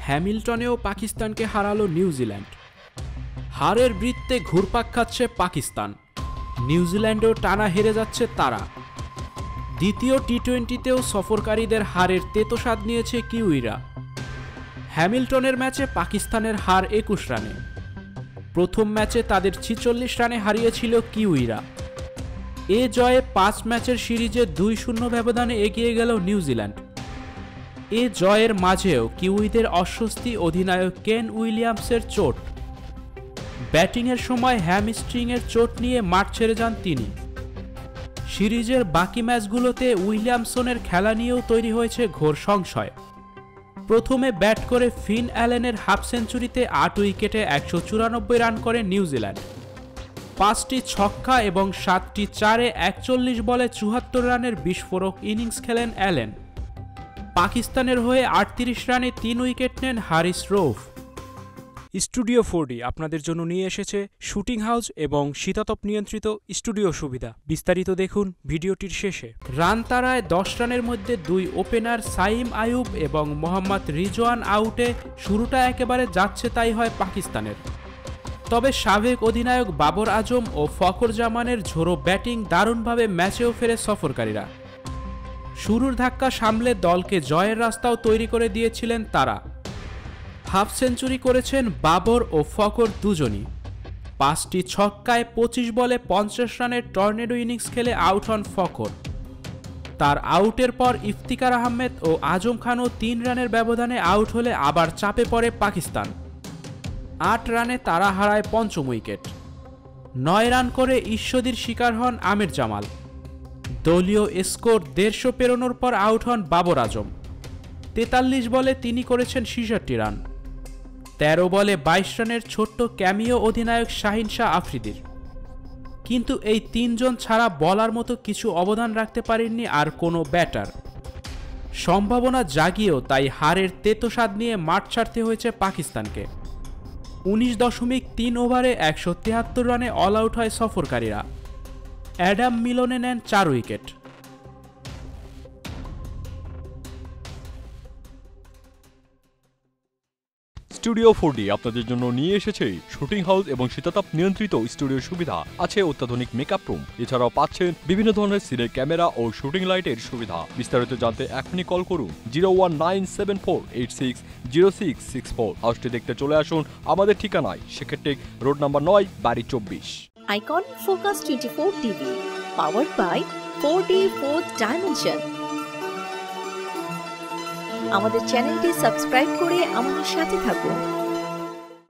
হ্যামিল্টনেও পাকিস্তানকে হারালো নিউজিল্যান্ড। হারের বৃত্তে ঘুরপাক খাচ্ছে পাকিস্তান, নিউজিল্যান্ডেও টানা হেরে যাচ্ছে তারা। দ্বিতীয় টি-20তেও সফরকারীদের হারের তেতো স্বাদ নিয়েছে কিউইরা। হ্যামিল্টনের ম্যাচে পাকিস্তানের হার 21 রানে। প্রথম ম্যাচে তাদের 46 রানে হারিয়েছিল কিউইরা। এ জয়ে 5 ম্যাচের সিরিজে 2-0 ব্যবধানে এগিয়ে গেল নিউজিল্যান্ড। এ জয়ের মাঝেও কিউইদের অস্বস্তি অধিনায়ক কেন উইলিয়ামসের চোট। ব্যাটিংয়ের সময় হ্যামস্ট্রিংয়ের চোট নিয়ে মাঠ ছেড়ে যান তিনি। সিরিজের বাকি ম্যাচগুলোতে উইলিয়ামসনের খেলা নিয়েও তৈরি হয়েছে ঘোর সংশয়। প্রথমে ব্যাট করে ফিন অ্যালেনের হাফ সেঞ্চুরিতে 8 উইকেটে 194 রান করে নিউজিল্যান্ড। 5টি ছক্কা এবং 7টি চারে 41 বলে 74 রানের বিস্ফোরক ইনিংস খেলেন অ্যালেন। পাকিস্তানের হয়ে 38 রানে 3 উইকেট নেন হারিস রৌফ। স্টুডিও 4D আপনাদের জন্য নিয়ে এসেছে শুটিং হাউস এবং শীতাতপ নিয়ন্ত্রিত স্টুডিও সুবিধা। বিস্তারিত দেখুন ভিডিওটির শেষে। রান তাড়ায় 10 রানের মধ্যে 2 ওপেনার সাইম আয়ুব এবং মোহাম্মদ রিজওয়ান আউটে শুরুটা একেবারে যাচ্ছে তাই হয় পাকিস্তানের। তবে সাবেক অধিনায়ক বাবর আজম ও ফখর জামানের ঝোড়ো ব্যাটিং দারুণভাবে ম্যাচেও ফেরে সফরকারীরা। শুরুর ধাক্কা সামলে দলকে জয়ের রাস্তাও তৈরি করে দিয়েছিলেন তারা। হাফ সেঞ্চুরি করেছেন বাবর ও ফখর দুজনই। 5টি ছক্কায় 25 বলে 50 রানের টর্নেডো ইনিংস খেলে আউট হন ফখর। তার আউটের পর ইফতিকার আহমেদ ও আজম খানও 3 রানের ব্যবধানে আউট হলে আবার চাপে পড়ে পাকিস্তান। 8 রানে তারা হারায় পঞ্চম উইকেট। 9 রান করে ঈশ্বরদীর শিকার হন আমির জামাল। দলীয় স্কোর 150 পেরোনোর পর আউট হন বাবর আজম। 43 বলে তিনি করেছেন 66 রান। 13 বলে 22 রানের ছোট্ট ক্যামিও অধিনায়ক শাহিন শাহ আফ্রিদির। কিন্তু এই 3 জন ছাড়া বলার মতো কিছু অবদান রাখতে পারেননি আর কোনো ব্যাটার। সম্ভাবনা জাগিয়েও তাই হারের তেতো স্বাদ নিয়ে মাঠ ছাড়তে হয়েছে পাকিস্তানকে। 19.3 ওভারে 173 রানে অল আউট হয় সফরকারীরা। অ্যাডাম মিলনে নেন 4 উইকেট। স্টুডিও 4D আপনাদের জন্য নিয়ে এসেছে শুটিং হাউস এবং শীতাতপ নিয়ন্ত্রিত স্টুডিও সুবিধা। আছে অত্যাধুনিক মেকআপ রুম, এছাড়াও পাচ্ছেন বিভিন্ন ধরনের সিনের ক্যামেরা ও শুটিং লাইটের সুবিধা। বিস্তারিত জানতে এখনই কল করুন 01974860664। হাউসটি দেখতে চলে আসুন আমাদের ঠিকানায় সেক্ষেত্রে রোড নাম্বার 9 বাড়ি 24। Icon focus 24 TV powered by 4D Fourth Dimension। আমাদের চ্যানেলটি সাবস্ক্রাইব করে আমাদের সাথে থাকুন।